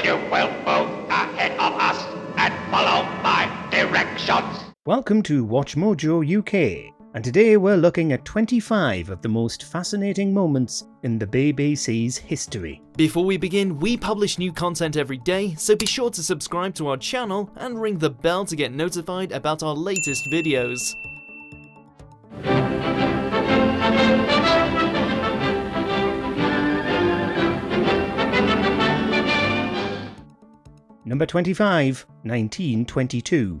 You will move ahead of us and follow my directions. Welcome to Watch Mojo UK, and today we're looking at 25 of the most fascinating moments in the BBC's history. Before we begin, we publish new content every day, so be sure to subscribe to our channel and ring the bell to get notified about our latest videos. Number 25, 1922.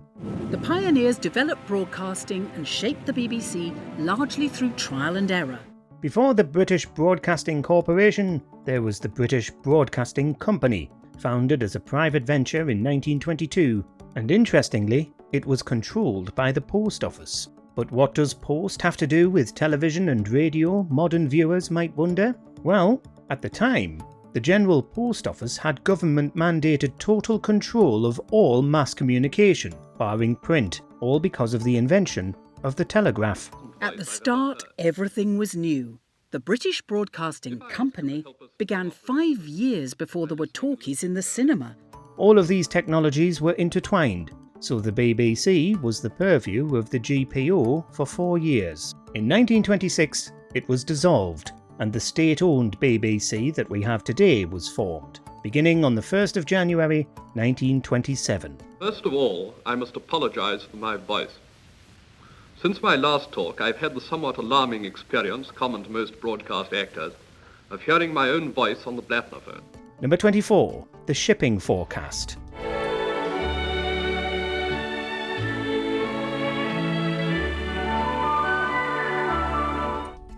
The pioneers developed broadcasting and shaped the BBC largely through trial and error. Before the British Broadcasting Corporation, there was the British Broadcasting Company, founded as a private venture in 1922, and interestingly, it was controlled by the Post Office. But what does post have to do with television and radio, modern viewers might wonder? Well, at the time, the General Post Office had government-mandated total control of all mass communication, barring print, all because of the invention of the telegraph. At the start, everything was new. The British Broadcasting Company began 5 years before there were talkies in the cinema. All of these technologies were intertwined, so the BBC was the purview of the GPO for 4 years. In 1926, it was dissolved, and the state-owned BBC that we have today was formed, beginning on the 1st of January 1927. First of all, I must apologise for my voice. Since my last talk, I've had the somewhat alarming experience, common to most broadcast actors, of hearing my own voice on the Blattner. Number 24, the shipping forecast.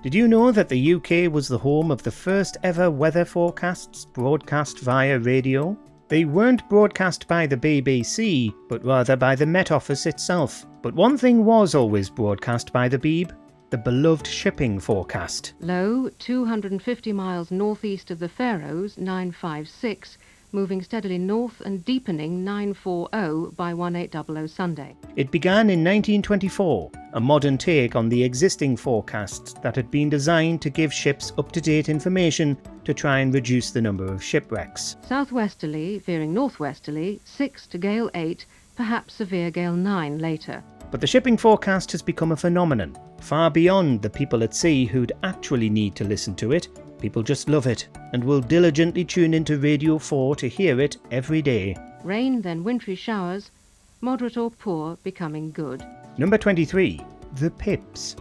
Did you know that the UK was the home of the first ever weather forecasts broadcast via radio? They weren't broadcast by the BBC, but rather by the Met Office itself. But one thing was always broadcast by the Beeb, the beloved shipping forecast. Low, 250 miles northeast of the Faroes, 956, moving steadily north and deepening 940 by 1800 Sunday. It began in 1924, a modern take on the existing forecasts that had been designed to give ships up-to-date information to try and reduce the number of shipwrecks. Southwesterly, veering northwesterly, 6 to gale 8, perhaps severe gale 9 later. But the shipping forecast has become a phenomenon, far beyond the people at sea who'd actually need to listen to it. People just love it, and will diligently tune into Radio 4 to hear it every day. Rain, then wintry showers, moderate or poor, becoming good. Number 23, the Pips.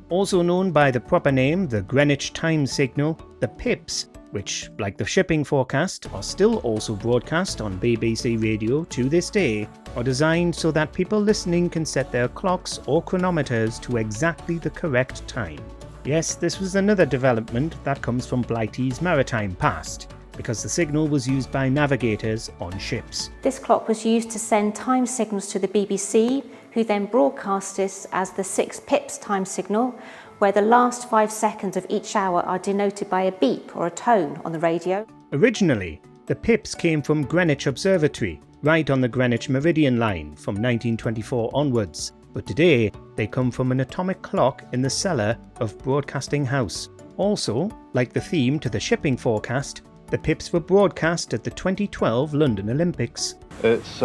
Also known by the proper name, the Greenwich time signal, the Pips, which, like the shipping forecast, are still also broadcast on BBC Radio to this day, are designed so that people listening can set their clocks or chronometers to exactly the correct time. Yes, this was another development that comes from Blighty's maritime past, because the signal was used by navigators on ships. This clock was used to send time signals to the BBC, who then broadcast this as the 6 pips time signal, where the last 5 seconds of each hour are denoted by a beep or a tone on the radio. Originally, the pips came from Greenwich Observatory, right on the Greenwich Meridian line from 1924 onwards, but today they come from an atomic clock in the cellar of Broadcasting House. Also, like the theme to the shipping forecast, the pips were broadcast at the 2012 London Olympics. It's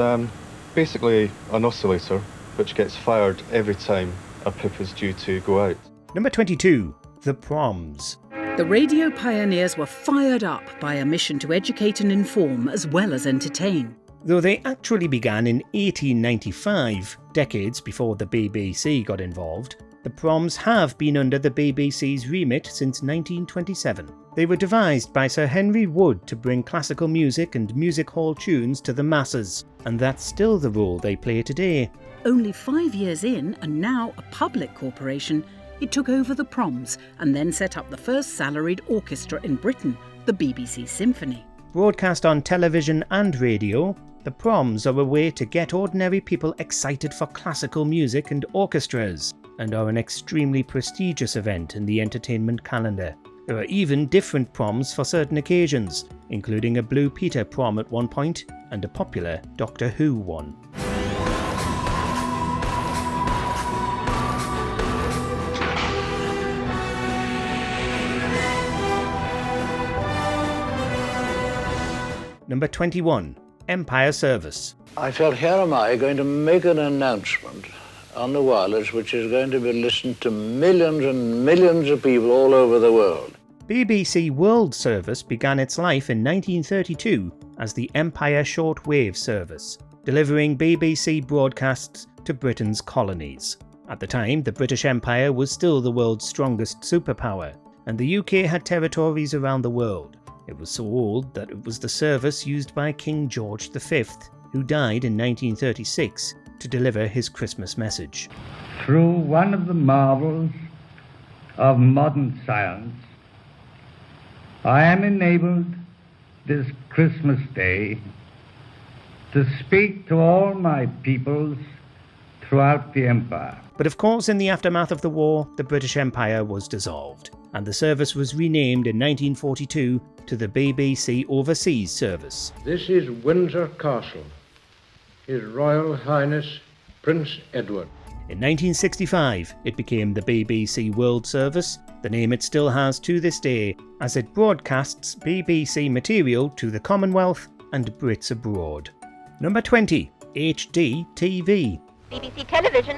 basically an oscillator which gets fired every time a pip is due to go out. Number 22, the Proms. The radio pioneers were fired up by a mission to educate and inform as well as entertain. Though they actually began in 1895, decades before the BBC got involved, the Proms have been under the BBC's remit since 1927. They were devised by Sir Henry Wood to bring classical music and music hall tunes to the masses, and that's still the role they play today. Only 5 years in, and now a public corporation, it took over the Proms and then set up the first salaried orchestra in Britain, the BBC Symphony. Broadcast on television and radio, the Proms are a way to get ordinary people excited for classical music and orchestras, and are an extremely prestigious event in the entertainment calendar. There are even different proms for certain occasions, including a Blue Peter prom at one point, and a popular Doctor Who one. Number 21. Empire Service. I felt, here am I going to make an announcement on the wireless which is going to be listened to millions and millions of people all over the world. BBC World Service began its life in 1932 as the Empire Shortwave Service, delivering BBC broadcasts to Britain's colonies. At the time, the British Empire was still the world's strongest superpower, and the UK had territories around the world. It was so old that it was the service used by King George V, who died in 1936, to deliver his Christmas message. Through one of the marvels of modern science, I am enabled this Christmas Day to speak to all my peoples throughout the Empire. But of course, in the aftermath of the war, the British Empire was dissolved, and the service was renamed in 1942 to the BBC Overseas Service. This is Windsor Castle, His Royal Highness Prince Edward. In 1965, it became the BBC World Service, the name it still has to this day, as it broadcasts BBC material to the Commonwealth and Brits abroad. Number 20. HD TV. BBC Television.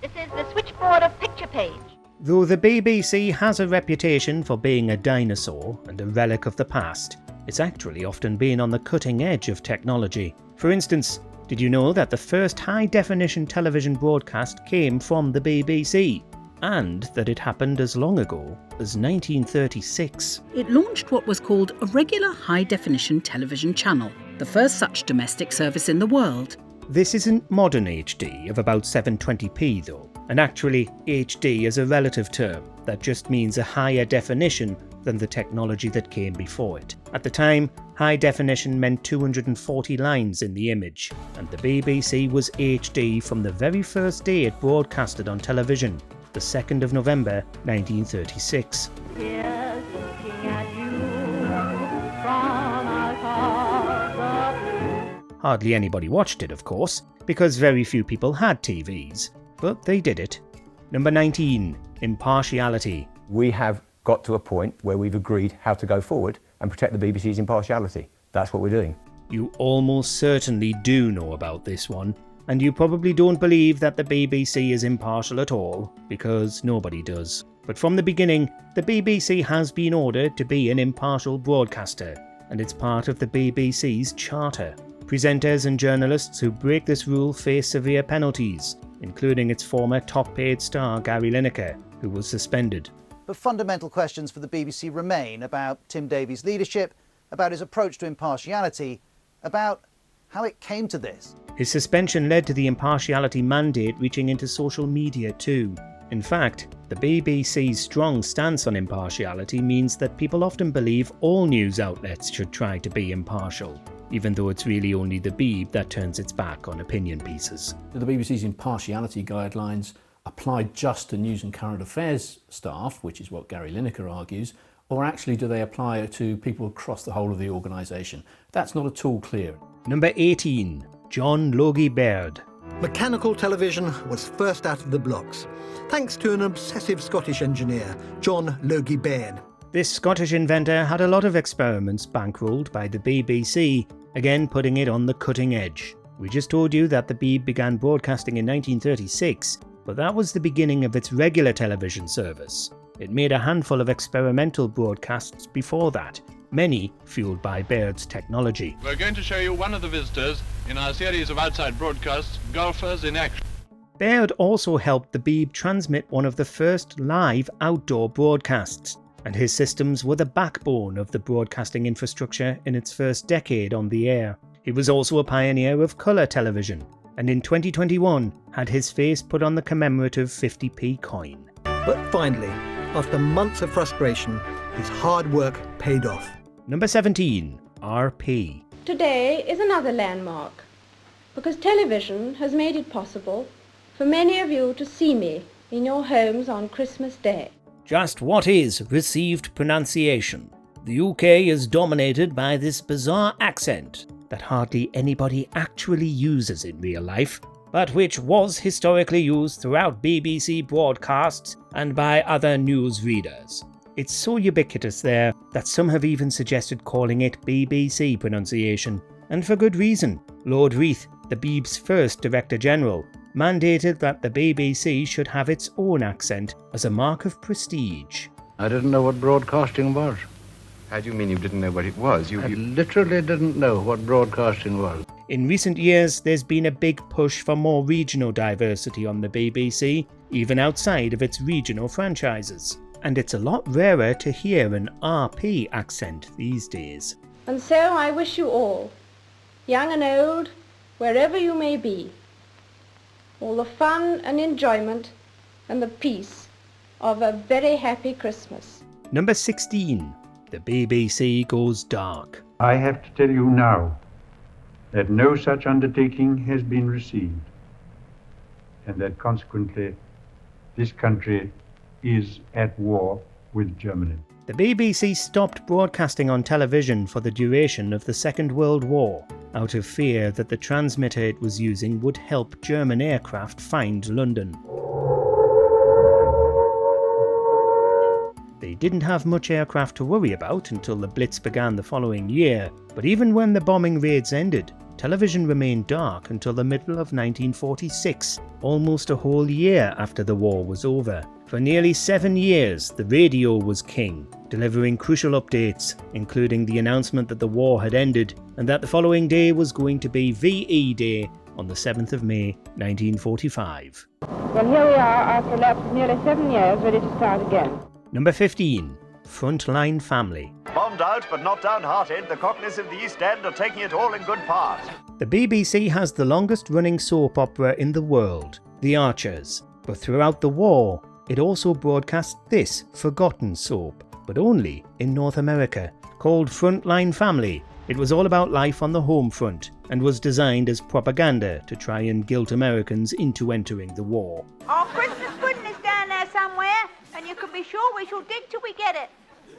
This is the switchboard of picture page. Though the BBC has a reputation for being a dinosaur and a relic of the past, it's actually often been on the cutting edge of technology. For instance, did you know that the first high-definition television broadcast came from the BBC? And that it happened as long ago as 1936. It launched what was called a regular high-definition television channel, the first such domestic service in the world. This isn't modern HD of about 720p though, and actually HD is a relative term that just means a higher definition than the technology that came before it. At the time, high definition meant 240 lines in the image, and the BBC was HD from the very first day it broadcasted on television, the 2nd of November 1936. Here's looking at you from across the... Hardly anybody watched it, of course, because very few people had TVs, but they did it. Number 19. Impartiality. We have got to a point where we've agreed how to go forward and protect the BBC's impartiality. That's what we're doing. You almost certainly do know about this one, and you probably don't believe that the BBC is impartial at all, because nobody does. But from the beginning, the BBC has been ordered to be an impartial broadcaster, and it's part of the BBC's charter. Presenters and journalists who break this rule face severe penalties, including its former top-paid star Gary Lineker, who was suspended. But fundamental questions for the BBC remain about Tim Davies' leadership, about his approach to impartiality, about how it came to this. His suspension led to the impartiality mandate reaching into social media too. In fact, the BBC's strong stance on impartiality means that people often believe all news outlets should try to be impartial, even though it's really only the Beeb that turns its back on opinion pieces. The BBC's impartiality guidelines apply just to news and current affairs staff, which is what Gary Lineker argues, or actually do they apply to people across the whole of the organisation? That's not at all clear. Number 18. John Logie Baird. Mechanical television was first out of the blocks, thanks to an obsessive Scottish engineer, John Logie Baird. This Scottish inventor had a lot of experiments bankrolled by the BBC, again putting it on the cutting edge. We just told you that the Beeb began broadcasting in 1936, but that was the beginning of its regular television service. It made a handful of experimental broadcasts before that, many fueled by Baird's technology. We're going to show you one of the visitors in our series of outside broadcasts, Golfers in Action. Baird also helped the Beeb transmit one of the first live outdoor broadcasts, and his systems were the backbone of the broadcasting infrastructure in its first decade on the air. He was also a pioneer of colour television, and in 2021 had his face put on the commemorative 50p coin. But finally, after months of frustration, his hard work paid off. Number 17. RP. Today is another landmark, because television has made it possible for many of you to see me in your homes on Christmas Day. Just what is received pronunciation? The UK is dominated by this bizarre accent that hardly anybody actually uses in real life, but which was historically used throughout BBC broadcasts and by other news readers. It's so ubiquitous there that some have even suggested calling it BBC pronunciation. And for good reason. Lord Reith, the Beeb's first Director General, mandated that the BBC should have its own accent as a mark of prestige. I didn't know what broadcasting was. How do you mean you didn't know what it was? I literally didn't know what broadcasting was. In recent years, there's been a big push for more regional diversity on the BBC, even outside of its regional franchises. And it's a lot rarer to hear an RP accent these days. And so I wish you all, young and old, wherever you may be, all the fun and enjoyment and the peace of a very happy Christmas. Number 16. The BBC goes dark. I have to tell you now that no such undertaking has been received, and that consequently this country is at war with Germany. The BBC stopped broadcasting on television for the duration of the Second World War, out of fear that the transmitter it was using would help German aircraft find London. They didn't have much aircraft to worry about until the Blitz began the following year, but even when the bombing raids ended, television remained dark until the middle of 1946, almost a whole year after the war was over. For nearly 7 years, the radio was king, delivering crucial updates, including the announcement that the war had ended and that the following day was going to be VE Day on the 7th of May 1945. Well, here we are after a lapse of nearly 7 years, ready to start again. Number 15. Frontline Family. Bombed out but not downhearted, the Cockneys of the East End are taking it all in good part. The BBC has the longest running soap opera in the world, The Archers, but throughout the war, it also broadcast this forgotten soap, but only in North America, called Frontline Family. It was all about life on the home front and was designed as propaganda to try and guilt Americans into entering the war. Our Christmas pudding is down there somewhere, and you can be sure we shall dig till we get it.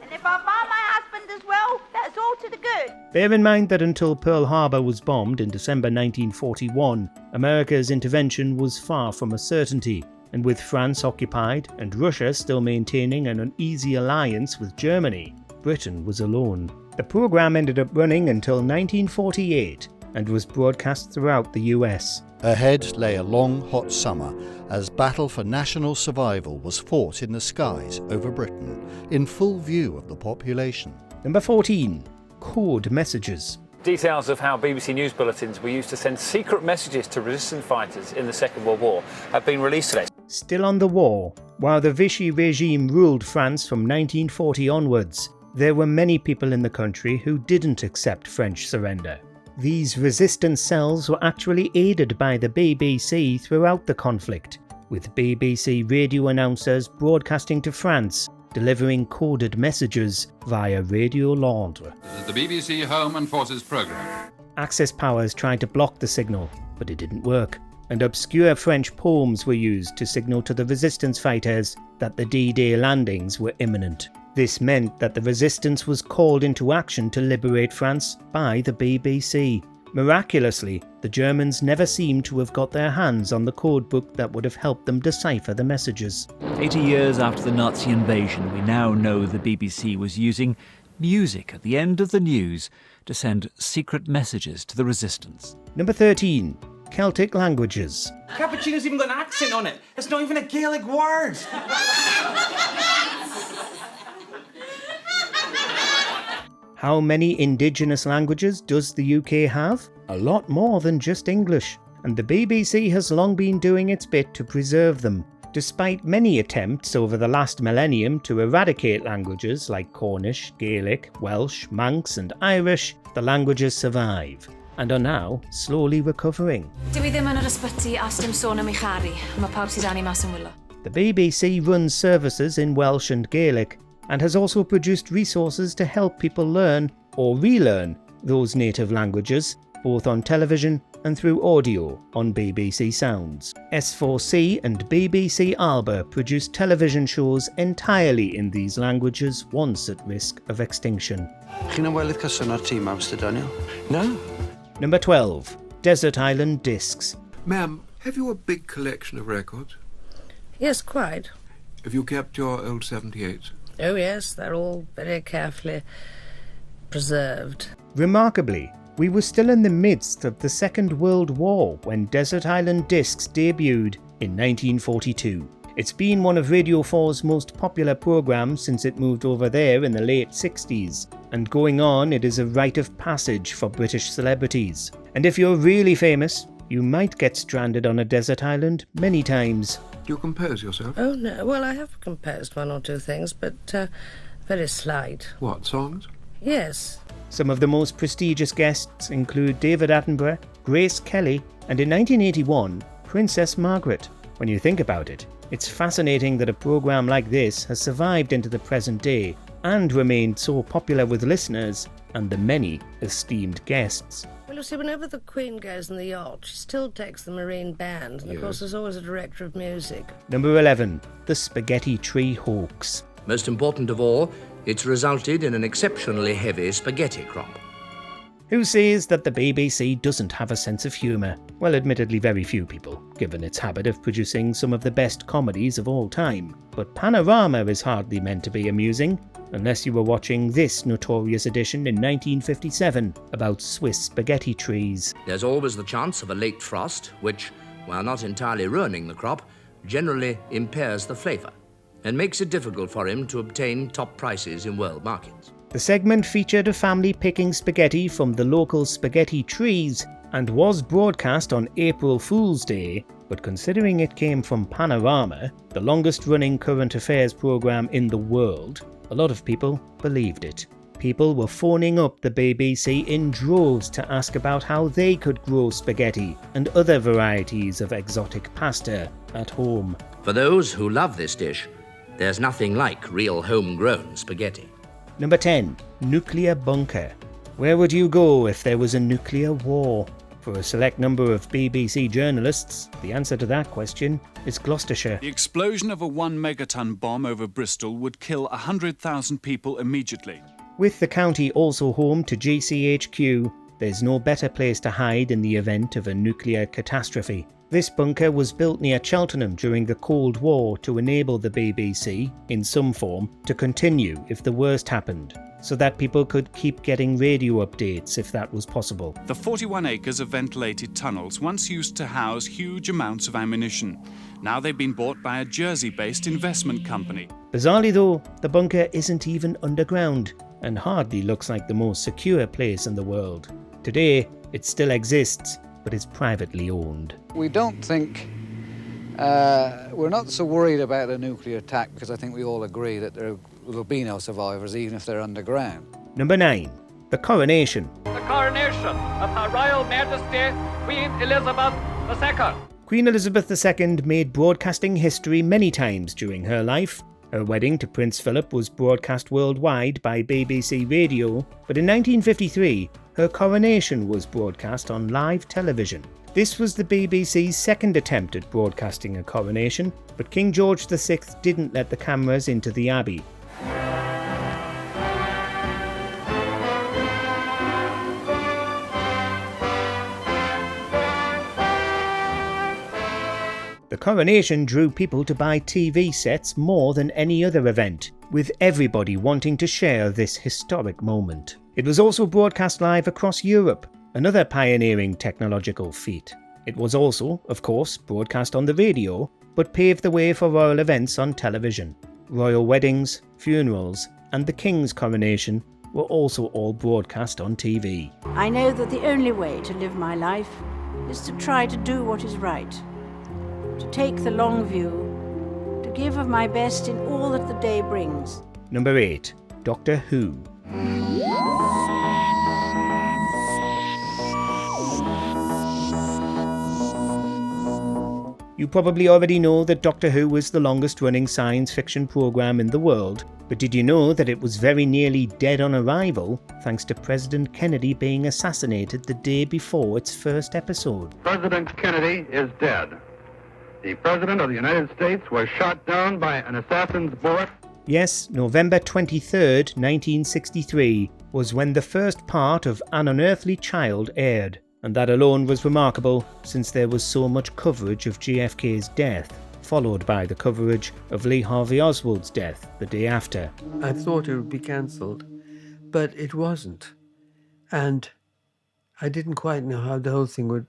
And if I buy my husband as well, that's all to the good. Bear in mind that until Pearl Harbor was bombed in December 1941, America's intervention was far from a certainty, and with France occupied and Russia still maintaining an uneasy alliance with Germany, Britain was alone. The programme ended up running until 1948 and was broadcast throughout the US. Ahead lay a long, hot summer as battle for national survival was fought in the skies over Britain, in full view of the population. Number 14. Code messages. Details of how BBC News bulletins were used to send secret messages to resistance fighters in the Second World War have been released today. Still on the war, while the Vichy regime ruled France from 1940 onwards, there were many people in the country who didn't accept French surrender. These resistance cells were actually aided by the BBC throughout the conflict, with BBC radio announcers broadcasting to France, delivering coded messages via Radio Londres. This is the BBC Home and Forces programme. Axis powers tried to block the signal, but it didn't work, and obscure French poems were used to signal to the resistance fighters that the D-Day landings were imminent. This meant that the resistance was called into action to liberate France by the BBC. Miraculously, the Germans never seemed to have got their hands on the codebook that would have helped them decipher the messages. 80 years after the Nazi invasion, we now know the BBC was using music at the end of the news to send secret messages to the resistance. Number 13. Celtic languages. Cappuccino's even got an accent on it. It's not even a Gaelic word. How many indigenous languages does the UK have? A lot more than just English, and the BBC has long been doing its bit to preserve them. Despite many attempts over the last millennium to eradicate languages like Cornish, Gaelic, Welsh, Manx and Irish, the languages survive, and are now slowly recovering. The BBC runs services in Welsh and Gaelic, and has also produced resources to help people learn or relearn those native languages, both on television and through audio on BBC Sounds. S4C and BBC Alba produce television shows entirely in these languages once at risk of extinction. No. Number 12. Desert Island Discs. Ma'am, have you a big collection of records? Yes, quite. Have you kept your old 78s? Oh yes, they're all very carefully preserved. Remarkably, we were still in the midst of the Second World War when Desert Island Discs debuted in 1942. It's been one of Radio 4's most popular programmes since it moved over there in the late 60s, and going on it is a rite of passage for British celebrities. And if you're really famous, you might get stranded on a desert island many times. Do you compose yourself? Oh no, well I have composed one or two things, but very slight. What, songs? Yes. Some of the most prestigious guests include David Attenborough, Grace Kelly, and in 1981, Princess Margaret. When you think about it, it's fascinating that a programme like this has survived into the present day and remained so popular with listeners and the many esteemed guests. Well, you see, whenever the Queen goes in the yacht, she still takes the Marine Band, and of course there's always a director of music. Number 11, the Spaghetti Tree Hoax. Most important of all, it's resulted in an exceptionally heavy spaghetti crop. Who says that the BBC doesn't have a sense of humour? Well, admittedly very few people, given its habit of producing some of the best comedies of all time. But Panorama is hardly meant to be amusing, unless you were watching this notorious edition in 1957 about Swiss spaghetti trees. There's always the chance of a late frost, which, while not entirely ruining the crop, generally impairs the flavour and makes it difficult for him to obtain top prices in world markets. The segment featured a family picking spaghetti from the local spaghetti trees and was broadcast on April Fool's Day, but considering it came from Panorama, the longest running current affairs programme in the world, a lot of people believed it. People were phoning up the BBC in droves to ask about how they could grow spaghetti and other varieties of exotic pasta at home. For those who love this dish, there's nothing like real homegrown spaghetti. Number 10. Nuclear bunker. Where would you go if there was a nuclear war? For a select number of BBC journalists, the answer to that question is Gloucestershire. The explosion of a 1 megaton bomb over Bristol would kill 100,000 people immediately. With the county also home to GCHQ, there's no better place to hide in the event of a nuclear catastrophe. This bunker was built near Cheltenham during the Cold War to enable the BBC, in some form, to continue if the worst happened, so that people could keep getting radio updates if that was possible. The 41 acres of ventilated tunnels once used to house huge amounts of ammunition. Now they've been bought by a Jersey-based investment company. Bizarrely though, the bunker isn't even underground, and hardly looks like the most secure place in the world. Today, it still exists, but it's privately owned. We don't think, we're not so worried about a nuclear attack because I think we all agree that there will be no survivors even if they're underground. Number 9. The Coronation. The Coronation of Her Royal Majesty Queen Elizabeth II. Queen Elizabeth II made broadcasting history many times during her life. Her wedding to Prince Philip was broadcast worldwide by BBC Radio, but in 1953, her coronation was broadcast on live television. This was the BBC's second attempt at broadcasting a coronation, but King George VI didn't let the cameras into the Abbey. The coronation drew people to buy TV sets more than any other event, with everybody wanting to share this historic moment. It was also broadcast live across Europe, another pioneering technological feat. It was also, of course, broadcast on the radio, but paved the way for royal events on television. Royal weddings, funerals, and the King's coronation were also all broadcast on TV. I know that the only way to live my life is to try to do what is right, to take the long view, to give of my best in all that the day brings. Number 8. Doctor Who. You probably already know that Doctor Who is the longest running science fiction programme in the world, but did you know that it was very nearly dead on arrival thanks to President Kennedy being assassinated the day before its first episode? President Kennedy is dead. The President of the United States was shot down by an assassin's bullet. Yes, November 23rd, 1963 was when the first part of An Unearthly Child aired, and that alone was remarkable since there was so much coverage of JFK's death. followed by the coverage of Lee Harvey Oswald's death the day after. I thought it would be cancelled, but it wasn't. And I didn't quite know how the whole thing would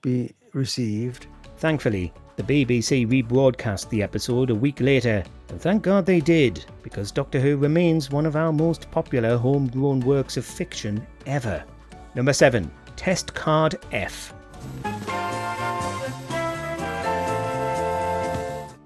be received. Thankfully, the BBC rebroadcast the episode a week later, and thank God they did, because Doctor Who remains one of our most popular homegrown works of fiction ever. Number 7. Test Card F.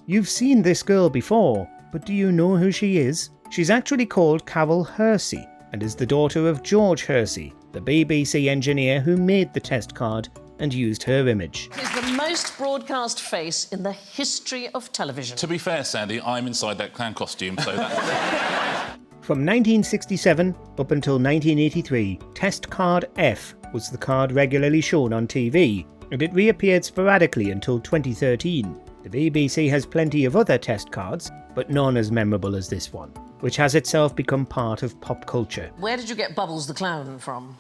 You've seen this girl before, but do you know who she is? She's actually called Carole Hersee, and is the daughter of George Hersee, the BBC engineer who made the test card and used her image. Is the most broadcast face in the history of television. To be fair, Sandy, I'm inside that clown costume, so that... From 1967 up until 1983, Test Card F was the card regularly shown on TV, and it reappeared sporadically until 2013. The BBC has plenty of other test cards, but none as memorable as this one, which has itself become part of pop culture. Where did you get Bubbles the clown from?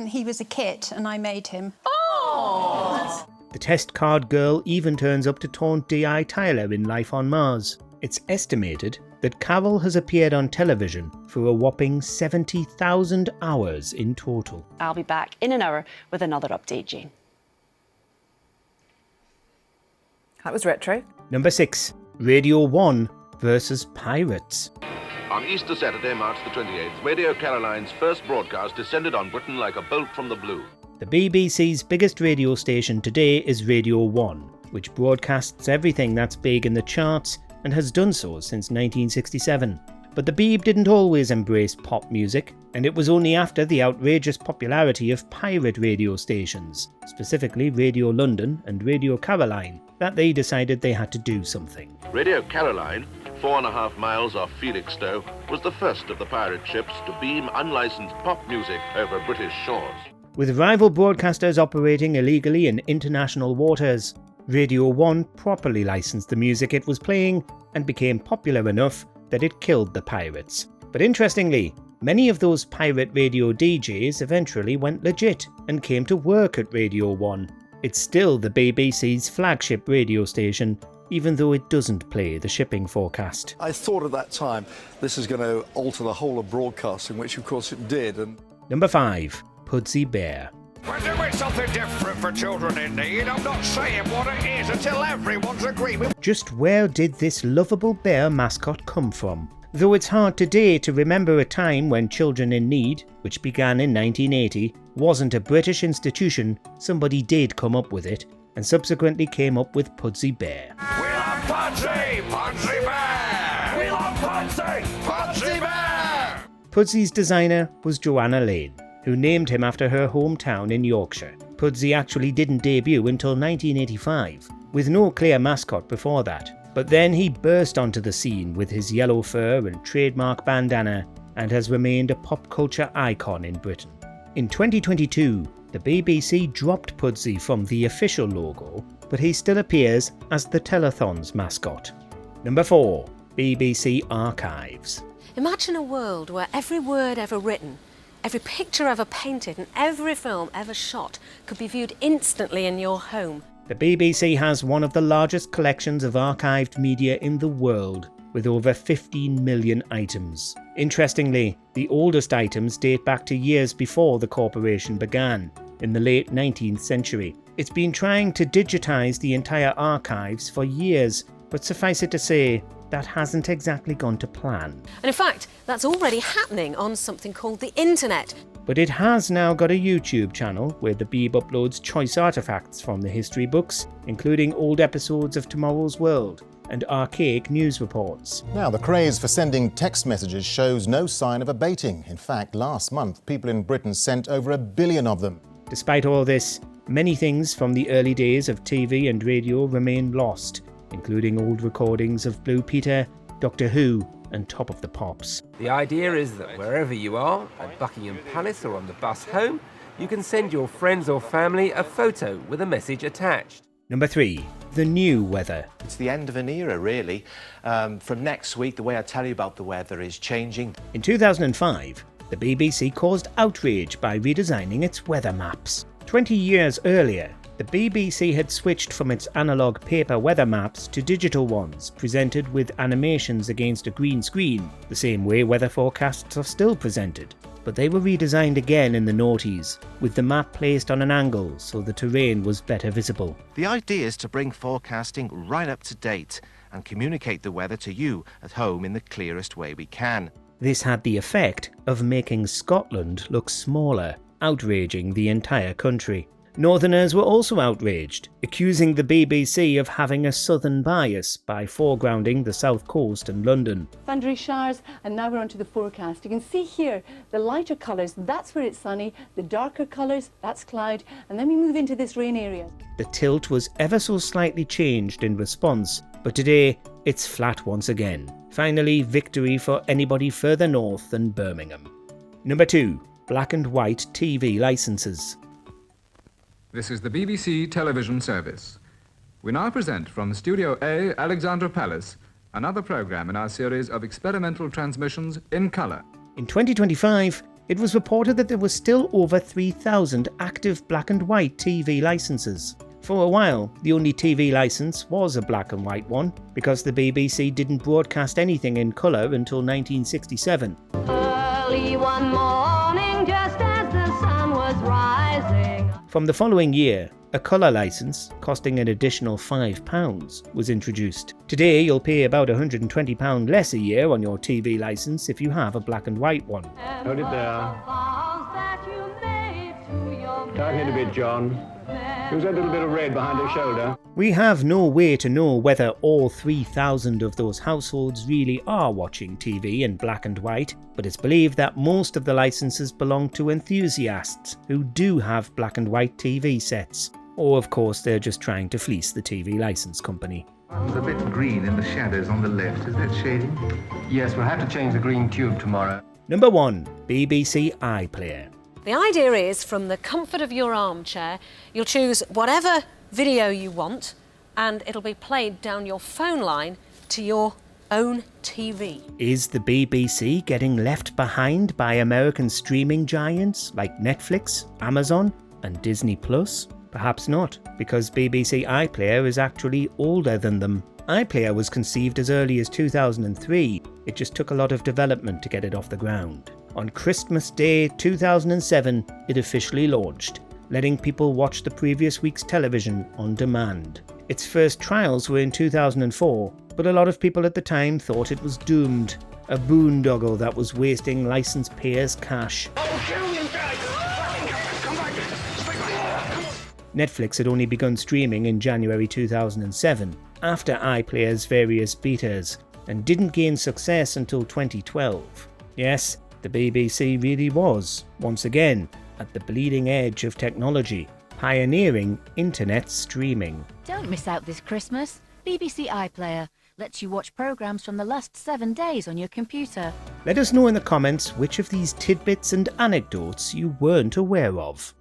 He was a kit and I made him. Oh! The test card girl even turns up to taunt D.I. Tyler in Life on Mars. It's estimated that Carole has appeared on television for a whopping 70,000 hours in total. I'll be back in an hour with another update, Jane. That was retro. Number 6. Radio 1 versus Pirates. On Easter Saturday, March the 28th, Radio Caroline's first broadcast descended on Britain like a bolt from the blue. The BBC's biggest radio station today is Radio 1, which broadcasts everything that's big in the charts and has done so since 1967. But the Beeb didn't always embrace pop music, and it was only after the outrageous popularity of pirate radio stations, specifically Radio London and Radio Caroline, that they decided they had to do something. Radio Caroline, 4.5 miles off Felixstowe, was the first of the pirate ships to beam unlicensed pop music over British shores. With rival broadcasters operating illegally in international waters, Radio 1 properly licensed the music it was playing and became popular enough that it killed the pirates. But interestingly, many of those pirate radio DJs eventually went legit and came to work at Radio 1. It's still the BBC's flagship radio station, even though it doesn't play the shipping forecast. I thought at that time this is going to alter the whole of broadcasting, which of course it did. Number 5. Pudsey Bear. We're doing something different for children in need. I'm not saying what it is until everyone's agreed with. Just where did this lovable bear mascot come from? Though it's hard today to remember a time when Children in Need, which began in 1980, wasn't a British institution, somebody did come up with it, and subsequently came up with Pudsey Bear. We love Pudsey! Pudsey Bear! We love Pudsey! Pudsey Bear! Pudsey's designer was Joanna Lane, who named him after her hometown in Yorkshire. Pudsey actually didn't debut until 1985, with no clear mascot before that. But then he burst onto the scene with his yellow fur and trademark bandana, and has remained a pop culture icon in Britain. In 2022, the BBC dropped Pudsey from the official logo, but he still appears as the telethon's mascot. Number 4. BBC Archives. Imagine a world where every word ever written, every picture ever painted and every film ever shot could be viewed instantly in your home. The BBC has one of the largest collections of archived media in the world, with over 15 million items. Interestingly, the oldest items date back to years before the corporation began, in the late 19th century. It's been trying to digitise the entire archives for years, but suffice it to say, that hasn't exactly gone to plan. And in fact, that's already happening on something called the internet. But it has now got a YouTube channel where the Beeb uploads choice artefacts from the history books, including old episodes of Tomorrow's World and archaic news reports. Now, the craze for sending text messages shows no sign of abating. In fact, last month, people in Britain sent over 1 billion of them. Despite all this, many things from the early days of TV and radio remain lost, including old recordings of Blue Peter, Doctor Who, and Top of the Pops. The idea is that wherever you are, at Buckingham Palace or on the bus home, you can send your friends or family a photo with a message attached. Number 3. The new weather. It's the end of an era, really. From next week, the way I tell you about the weather is changing. In 2005, the BBC caused outrage by redesigning its weather maps. 20 years earlier, The BBC had switched from its analogue paper weather maps to digital ones, presented with animations against a green screen, the same way weather forecasts are still presented. But they were redesigned again in the noughties, with the map placed on an angle so the terrain was better visible. The idea is to bring forecasting right up to date and communicate the weather to you at home in the clearest way we can. This had the effect of making Scotland look smaller, outraging the entire country. Northerners were also outraged, accusing the BBC of having a southern bias by foregrounding the south coast and London. Thundery showers, and now we're onto the forecast. You can see here the lighter colours, that's where it's sunny, the darker colours, that's cloud, and then we move into this rain area. The tilt was ever so slightly changed in response, but today it's flat once again. Finally, victory for anybody further north than Birmingham. Number 2. Black and white TV licences. This is the BBC television service. We now present from Studio A, Alexandra Palace, another programme in our series of experimental transmissions in colour. In 2025, it was reported that there were still over 3,000 active black and white TV licences. For a while, the only TV licence was a black and white one, because the BBC didn't broadcast anything in colour until 1967. Early one morning, just as the sun was rising. From the following year, a colour licence, costing an additional £5, was introduced. Today you'll pay about £120 less a year on your TV licence if you have a black and white one. Hold it there. Tighten it a bit, John. Who's that little bit of red behind her shoulder? We have no way to know whether all 3,000 of those households really are watching TV in black and white, but it's believed that most of the licenses belong to enthusiasts who do have black and white TV sets. Or of course they're just trying to fleece the TV licence company. It's a bit green in the shadows on the left, is that shading? Yes, we'll have to change the green tube tomorrow. Number 1. BBC iPlayer. The idea is, from the comfort of your armchair, you'll choose whatever video you want and it'll be played down your phone line to your own TV. Is the BBC getting left behind by American streaming giants like Netflix, Amazon and Disney+? Perhaps not, because BBC iPlayer is actually older than them. iPlayer was conceived as early as 2003. It just took a lot of development to get it off the ground. On Christmas Day 2007, it officially launched, letting people watch the previous week's television on demand. Its first trials were in 2004, but a lot of people at the time thought it was doomed, a boondoggle that was wasting licence payers' cash. Netflix had only begun streaming in January 2007, after iPlayer's various betas, and didn't gain success until 2012. Yes, the BBC really was, once again, at the bleeding edge of technology, pioneering internet streaming. Don't miss out this Christmas. BBC iPlayer lets you watch programmes from the last 7 days on your computer. Let us know in the comments which of these tidbits and anecdotes you weren't aware of.